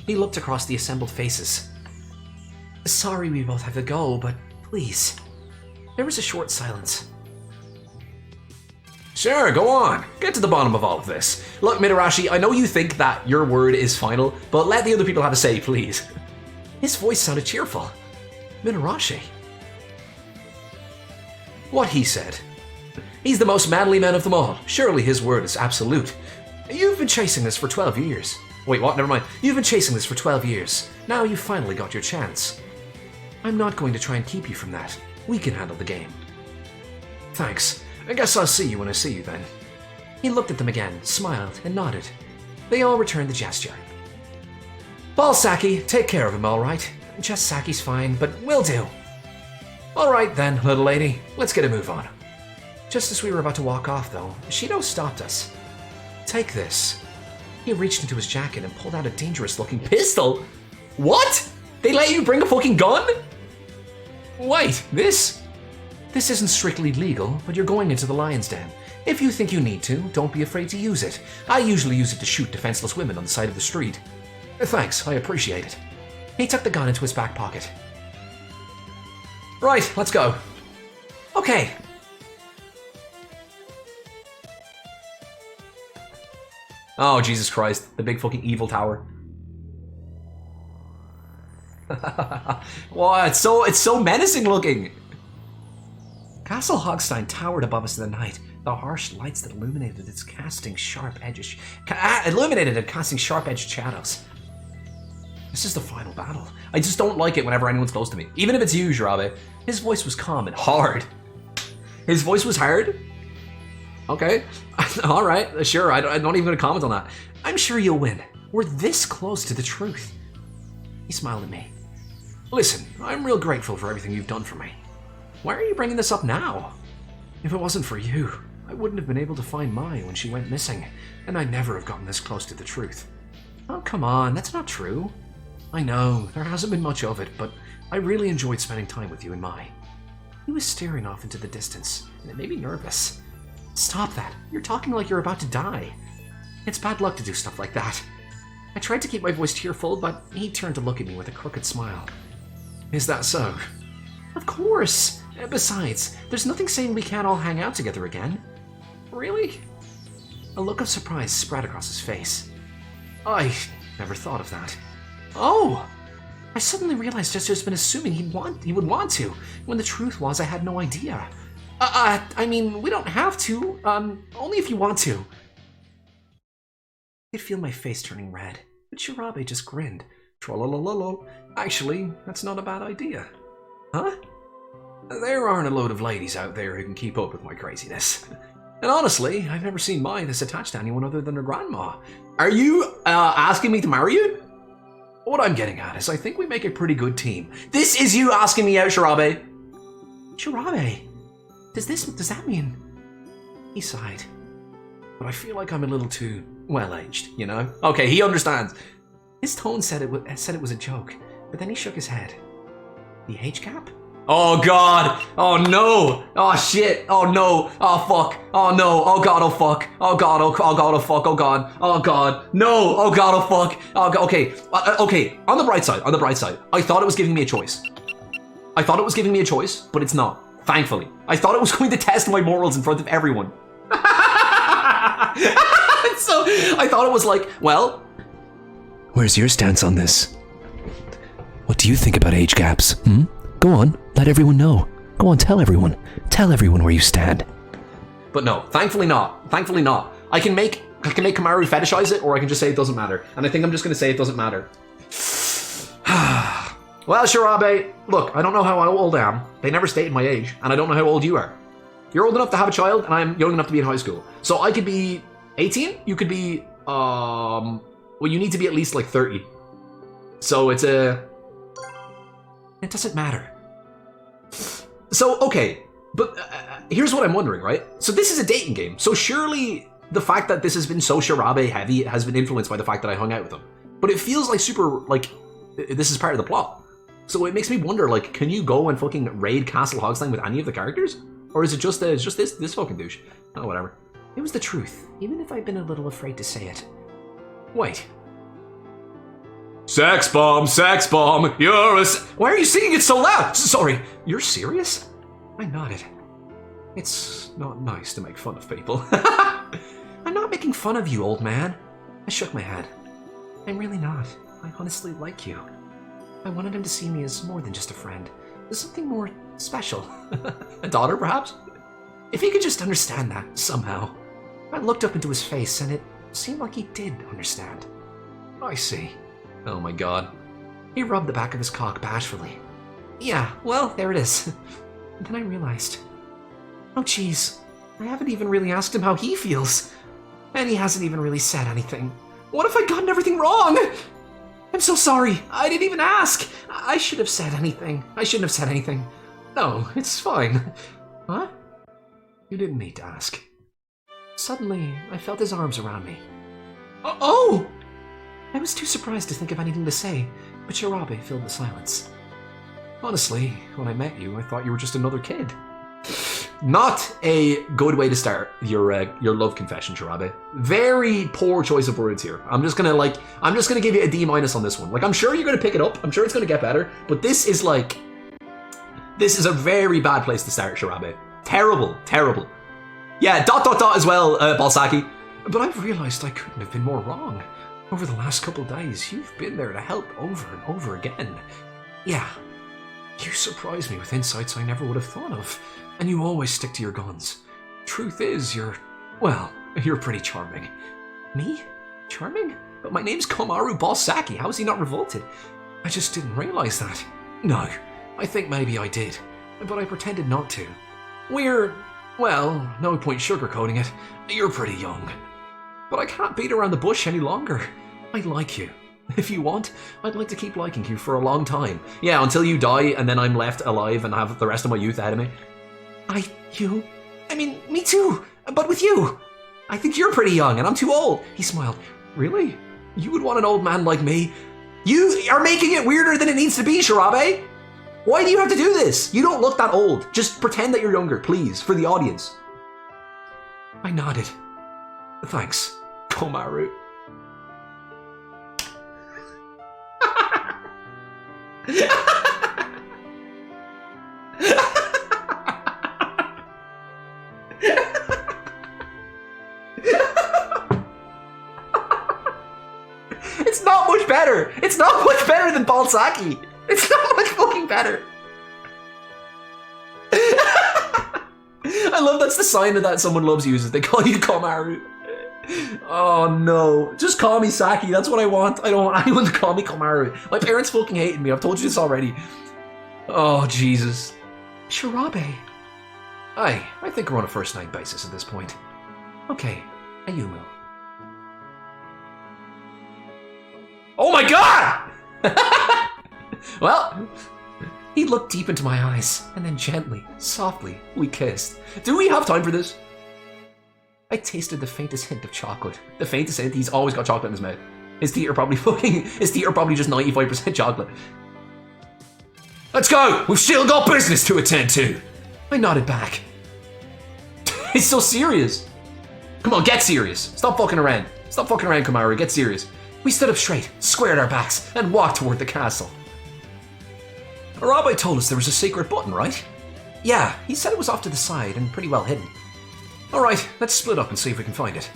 He looked across the assembled faces. Sorry we both have to go, but please. There was a short silence. Sure, go on. Get to the bottom of all of this. Look, Mitarashi, I know you think that your word is final, but let the other people have a say, please. His voice sounded cheerful. Mitarashi. What he said. He's the most manly man of them all. Surely his word is absolute. You've been chasing this for 12 years. Wait, what? Never mind. You've been chasing this for 12 years. Now you've finally got your chance. I'm not going to try and keep you from that. We can handle the game. Thanks. I guess I'll see you when I see you then. He looked at them again, smiled, and nodded. They all returned the gesture. Ball Saki, take care of him, all right? Just Saki's fine, but will do. All right then, little lady. Let's get a move on. Just as we were about to walk off, though, Shido stopped us. Take this. He reached into his jacket and pulled out a dangerous-looking Pistol? What? They let you bring a fucking gun? Wait, this isn't strictly legal, but you're going into the lion's den. If you think you need to, don't be afraid to use it. I usually use it to shoot defenseless women on the side of the street. Thanks, I appreciate it. He took the gun into his back pocket. Right, let's go. Okay. Oh, Jesus Christ. The big fucking evil tower. Wow, it's so menacing looking. Castle Hogstein towered above us in the night, the harsh lights that illuminated its casting sharp edges, casting sharp-edged shadows. This is the final battle. I just don't like it whenever anyone's close to me. Even if it's you, Jirabe. His voice was calm and hard. His voice was hard? Okay. Alright, sure. I'm not even going to comment on that. I'm sure you'll win. We're this close to the truth. He smiled at me. Listen, I'm real grateful for everything you've done for me. Why are you bringing this up now? If it wasn't for you, I wouldn't have been able to find Mai when she went missing, and I'd never have gotten this close to the truth. Oh, come on, that's not true. I know, there hasn't been much of it, but I really enjoyed spending time with you and Mai. He was staring off into the distance, and it made me nervous. Stop that. You're talking like you're about to die. It's bad luck to do stuff like that. I tried to keep my voice cheerful, but he turned to look at me with a crooked smile. Is that so? Of course. Besides, there's nothing saying we can't all hang out together again. Really? A look of surprise spread across his face. I never thought of that. Oh! I suddenly realized Jester's been assuming he would want to, when the truth was I had no idea. I mean, we don't have to, only if you want to. I could feel my face turning red, but Shirabe just grinned. Trollolololo. Actually, that's not a bad idea. Huh? There aren't a load of ladies out there who can keep up with my craziness. And honestly, I've never seen Mai this attached to anyone other than her grandma. Are you, asking me to marry you? What I'm getting at is I think we make a pretty good team. This is you asking me out, Shirabe. Shirabe? Does that mean... He sighed. But I feel like I'm a little too well-aged, you know? Okay, he understands. His tone said it was a joke, but then he shook his head. The age gap? Oh god! Oh no! Oh shit! Oh no! Oh fuck! Oh no! Oh god! Oh fuck! Oh god! Oh god! Oh fuck! Oh god! Oh god! No! Oh god! Oh fuck! Oh god! Okay. Okay. On the bright side. I thought it was giving me a choice. But it's not. Thankfully. I thought it was going to test my morals in front of everyone. So I thought it was like, well, Where's your stance on this? What do you think about age gaps? Go on, let everyone know. Go on, tell everyone. Tell everyone where you stand. but no, thankfully not. Thankfully not. I can make Kamaru fetishize it, or I can just say it doesn't matter. And I think I'm just going to say it doesn't matter. Well, Shirabe, look, I don't know how old I am. They never stated my age, and I don't know how old you are. You're old enough to have a child, and I'm young enough to be in high school. So I could be 18, you could be, well, you need to be at least like 30. So it's a... It doesn't matter. So, okay, but here's what I'm wondering, right? So this is a dating game, so surely the fact that this has been so Shirabe heavy has been influenced by the fact that I hung out with him. But it feels like super, like, this is part of the plot. So it makes me wonder, like, can you go and fucking raid Castle Hogstein with any of the characters? Or is it just this fucking douche? Oh, whatever. It was the truth, even if I've been a little afraid to say it. Wait. Sex bomb, you're a... Why are you singing it so loud? Sorry, you're serious? I nodded. It's not nice to make fun of people. I'm not making fun of you, old man. I shook my head. I'm really not. I honestly like you. I wanted him to see me as more than just a friend. As something more special. A daughter, perhaps? If he could just understand that, somehow. I looked up into his face, and it seemed like he did understand. I see. Oh my god. He rubbed the back of his cock bashfully. Yeah, well, there it is. And then I realized, oh jeez, I haven't even really asked him how he feels. And he hasn't even really said anything. What if I'd gotten everything wrong? I'm so sorry. I didn't even ask. I should have said anything. I shouldn't have said anything. No, it's fine. Huh? You didn't need to ask. Suddenly, I felt his arms around me. Oh! I was too surprised to think of anything to say, but Shirabe filled the silence. Honestly, when I met you, I thought you were just another kid. Not a good way to start your love confession, Shirabe. Very poor choice of words here. I'm just gonna give you a D- on this one. Like, I'm sure you're gonna pick it up. I'm sure it's gonna get better. But this is a very bad place to start, Shirabe. Terrible, terrible. Yeah, ... as well, Balsaki. But I've realized I couldn't have been more wrong. Over the last couple days, you've been there to help over and over again. Yeah, you surprised me with insights I never would have thought of. And you always stick to your guns. Truth is, you're pretty charming. Me? Charming? But my name's Komaru Balsaki. How is he not revolted? I just didn't realize that. No, I think maybe I did. But I pretended not to. Well, no point sugarcoating it. You're pretty young. But I can't beat around the bush any longer. I like you. If you want, I'd like to keep liking you for a long time. Yeah, until you die and then I'm left alive and have the rest of my youth ahead of me. You? I mean, me too, but with you. I think you're pretty young and I'm too old. He smiled. Really? You would want an old man like me? You are making it weirder than it needs to be, Shirabe. Why do you have to do this? You don't look that old. Just pretend that you're younger, please, for the audience. I nodded. Thanks, Komaru. It's not much better. It's not much better than Balsaki. It's not much fucking better. I love that's the sign of that someone loves you is that they call you Komaru. Oh no. Just call me Saki. That's what I want. I don't want anyone to call me Komaru. My parents fucking hated me. I've told you this already. Oh, Jesus. Shirabe. I think we're on a first name basis at this point. Okay, Ayumu. Oh my god! Well, he looked deep into my eyes, and then gently, softly, we kissed. Do we have time for this? I tasted the faintest hint of chocolate. The faintest hint? He's always got chocolate in his mouth. His teeth are probably just 95% chocolate. Let's go! We've still got business to attend to! I nodded back. He's so serious. Come on, get serious. Stop fucking around. Stop fucking around, Komaru. Get serious. We stood up straight, squared our backs, and walked toward the castle. Arabe told us there was a secret button, right? Yeah, he said it was off to the side and pretty well hidden. Alright, let's split up and see if we can find it.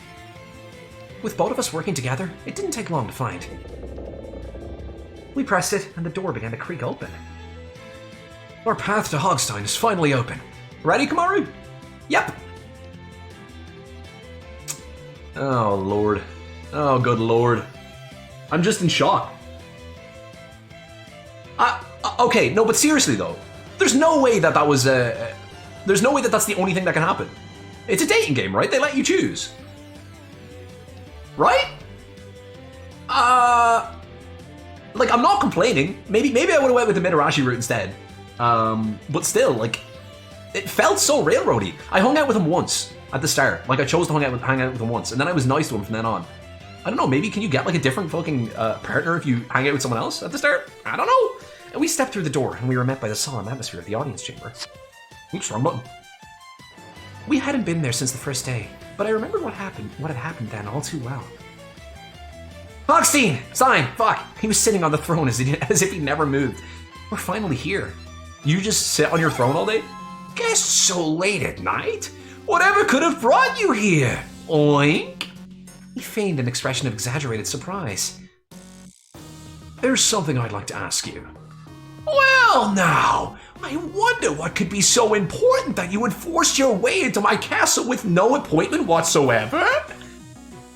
With both of us working together, it didn't take long to find. We pressed it, and the door began to creak open. Our path to Hogstein is finally open. Ready, Kamaru? Yep. Oh, Lord. Oh, good Lord. I'm just in shock. Okay, no, but seriously though, there's no way that that was, there's no way that that's the only thing that can happen. It's a dating game, right? They let you choose. Right? Like, I'm not complaining. Maybe I would have went with the Mitarashi route instead. But still, like, it felt so railroady. I hung out with him once at the start. Like, I chose to hang out with him once, and then I was nice to him from then on. I don't know, maybe can you get, like, a different fucking partner if you hang out with someone else at the start? I don't know. And we stepped through the door, and we were met by the solemn atmosphere of the audience chamber. Oops, wrong button. We hadn't been there since the first day, but I remembered what had happened then all too well. Hogstein! Stein! Fuck! He was sitting on the throne as if he never moved. We're finally here. You just sit on your throne all day? Guess so late at night? Whatever could have brought you here? Oink! He feigned an expression of exaggerated surprise. There's something I'd like to ask you. Well now, I wonder what could be so important that you would force your way into my castle with no appointment whatsoever?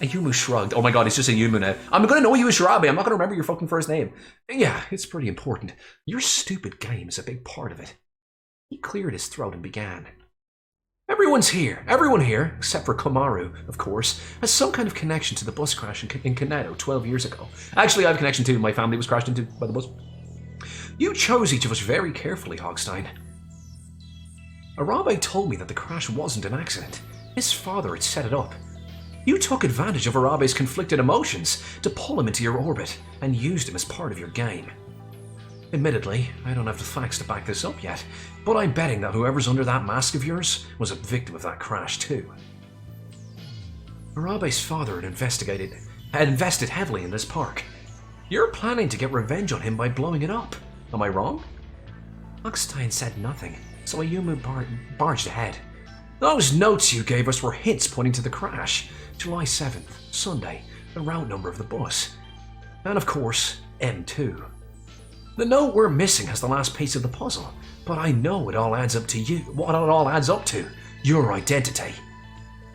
Ayumu shrugged. Oh my god, it's just Ayumu now. I'm gonna know you as Shirabe, I'm not gonna remember your fucking first name. Yeah, it's pretty important. Your stupid game is a big part of it. He cleared his throat and began. Everyone here, except for Komaru, of course, has some kind of connection to the bus crash in Kanado 12 years ago. Actually, I have a connection too. My family was crashed into by the bus. You chose each of us very carefully, Hogstein. Arabe told me that the crash wasn't an accident. His father had set it up. You took advantage of Arabe's conflicted emotions to pull him into your orbit and used him as part of your game. Admittedly, I don't have the facts to back this up yet, but I'm betting that whoever's under that mask of yours was a victim of that crash too. Arabe's father had invested heavily in this park. You're planning to get revenge on him by blowing it up. Am I wrong? Hogstein said nothing, so Ayumu barged ahead. Those notes you gave us were hints pointing to the crash. July 7th, Sunday, the route number of the bus. And of course, M2. The note we're missing has the last piece of the puzzle, but I know it all adds up to you. What it all adds up to, your identity.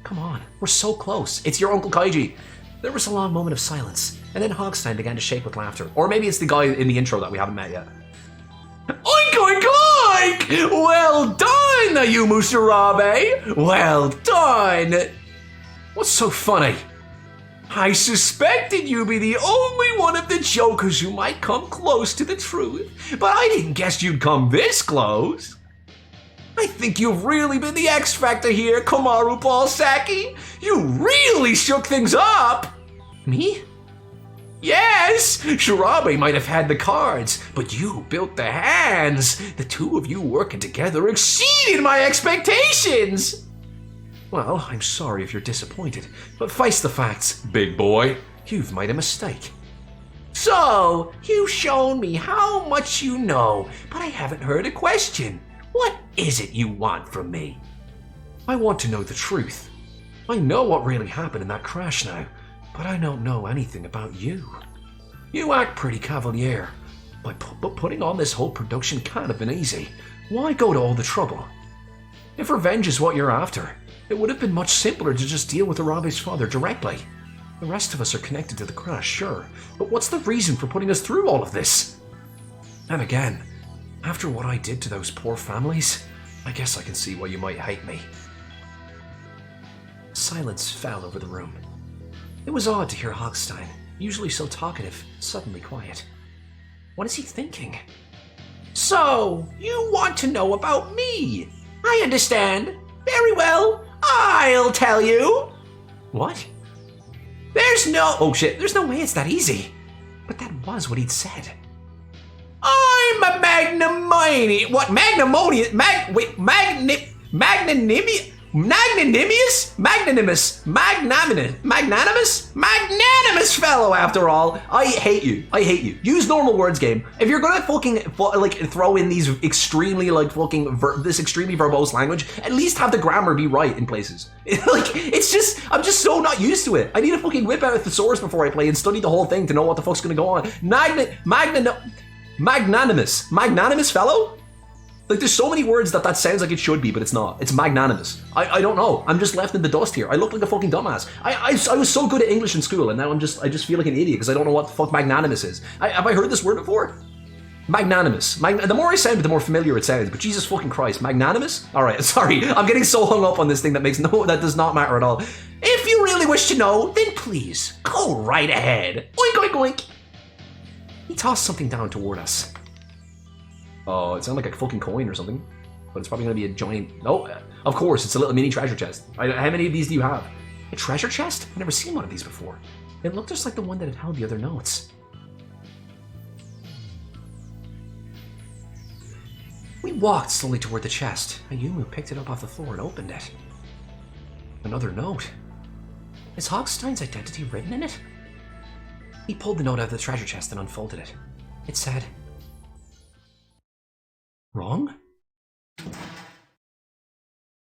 Come on, we're so close. It's your Uncle Kaiji. There was a long moment of silence, and then Hogstein began to shake with laughter. Or maybe it's the guy in the intro that we haven't met yet. Oink oink oink! Well done, Ayumu Shirabe! Well done! What's so funny? I suspected you'd be the only one of the jokers who might come close to the truth, but I didn't guess you'd come this close. I think you've really been the X Factor here, Komaru Balsaki. You really shook things up. Me? Yes, Shirabe might have had the cards, but you built the hands. The two of you working together exceeded my expectations. Well, I'm sorry if you're disappointed, but face the facts, big boy. You've made a mistake. So, you've shown me how much you know, but I haven't heard a question. What is it you want from me? I want to know the truth. I know what really happened in that crash now, but I don't know anything about you. You act pretty cavalier, but putting on this whole production can't have been easy. Why go to all the trouble? If revenge is what you're after, it would have been much simpler to just deal with Arabe's father directly. The rest of us are connected to the crash, sure, but what's the reason for putting us through all of this? And again, after what I did to those poor families, I guess I can see why you might hate me. Silence fell over the room. It was odd to hear Hogstein, usually so talkative, suddenly quiet. What is he thinking? So, you want to know about me? I understand. Very well, I'll tell you. What? There's no way it's that easy. But that was what he'd said. I'm a magnanimous. What? Magnanimous? Magnanimous? Magnanimous? Magnanimous fellow, after all. I hate you. I hate you. Use normal words, game. If you're gonna fucking, like, throw in these extremely, like, fucking, this extremely verbose language, at least have the grammar be right in places. Like, it's just, I'm just so not used to it. I need to fucking whip out a thesaurus before I play and study the whole thing to know what the fuck's gonna go on. Magnanimous fellow? Like, there's so many words that sounds like it should be, but it's not. It's magnanimous. I don't know. I'm just left in the dust here. I look like a fucking dumbass. I was so good at English in school, and now I just feel like an idiot because I don't know what the fuck magnanimous is. Have I heard this word before? Magnanimous. The more I sound it, the more familiar it sounds. But Jesus fucking Christ, magnanimous? All right, sorry. I'm getting so hung up on this thing that does not matter at all. If you really wish to know, then please go right ahead. Oink oink oink. He tossed something down toward us. Oh, it sounded like a fucking coin or something. But it's probably gonna be a giant... Oh, of course, it's a little mini treasure chest. How many of these do you have? A treasure chest? I've never seen one of these before. It looked just like the one that had held the other notes. We walked slowly toward the chest. Ayumu picked it up off the floor and opened it. Another note. Is Hogstein's identity written in it? He pulled the note out of the treasure chest and unfolded it. It said... Wrong?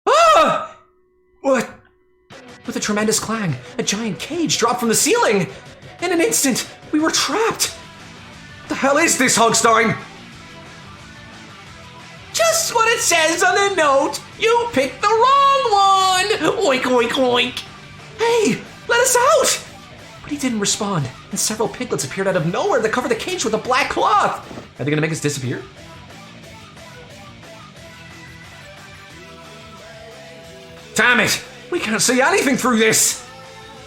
Ah! What? With a tremendous clang, a giant cage dropped from the ceiling. In an instant, we were trapped. What the hell is this, Hogstein? Just what it says on the note. You picked the wrong one. Oink, oink, oink. Hey, let us out! But he didn't respond, and several piglets appeared out of nowhere to cover the cage with a black cloth. Are they gonna make us disappear? Damn it! We can't see anything through this!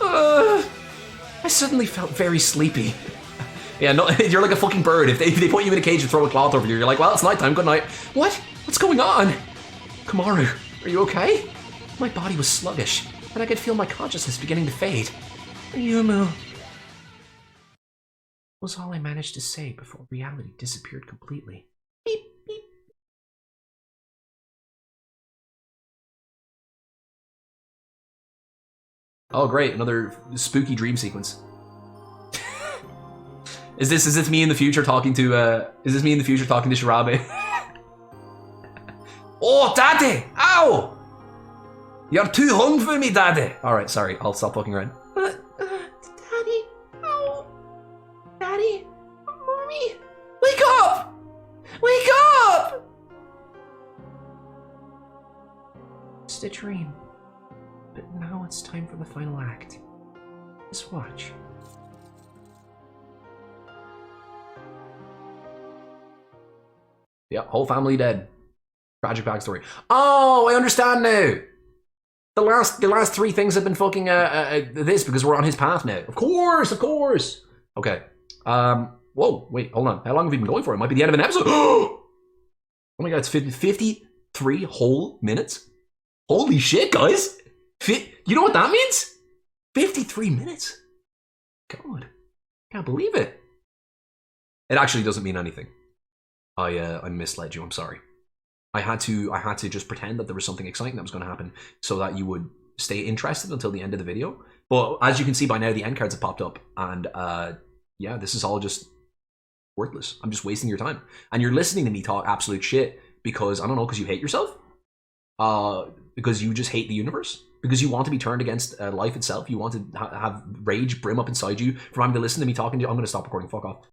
I suddenly felt very sleepy. Yeah, no, you're like a fucking bird. If they put you in a cage and throw a cloth over you, you're like, well, it's nighttime, good night. What? What's going on? Kamaru, are you okay? My body was sluggish, and I could feel my consciousness beginning to fade. Yumu was all I managed to say before reality disappeared completely. Beep, beep. Oh, great, another spooky dream sequence. Is this me in the future talking to Shirabe? Oh, Daddy! Ow! You're too hung for me, Daddy! Alright, sorry, I'll stop fucking around. Daddy, ow! Daddy, Mommy, wake up! Wake up! Just a dream. But now it's time for the final act. Just watch. Yeah, whole family dead. Tragic backstory. Oh, I understand now. The last three things have been fucking this because we're on his path now. Of course, of course. Okay. Whoa, wait, hold on. How long have we been going for? It might be the end of an episode. Oh my god, it's 53 whole minutes. Holy shit, guys. You know what that means? 53 minutes. God, can't believe it. It actually doesn't mean anything. I misled you. I'm sorry. I had to just pretend that there was something exciting that was going to happen so that you would stay interested until the end of the video. But as you can see by now, the end cards have popped up, and yeah, this is all just worthless. I'm just wasting your time, and you're listening to me talk absolute shit because I don't know, because you hate yourself, because you just hate the universe, because you want to be turned against life itself. You want to have rage brim up inside you from having to listen to me talking to you. I'm going to stop recording. Fuck off.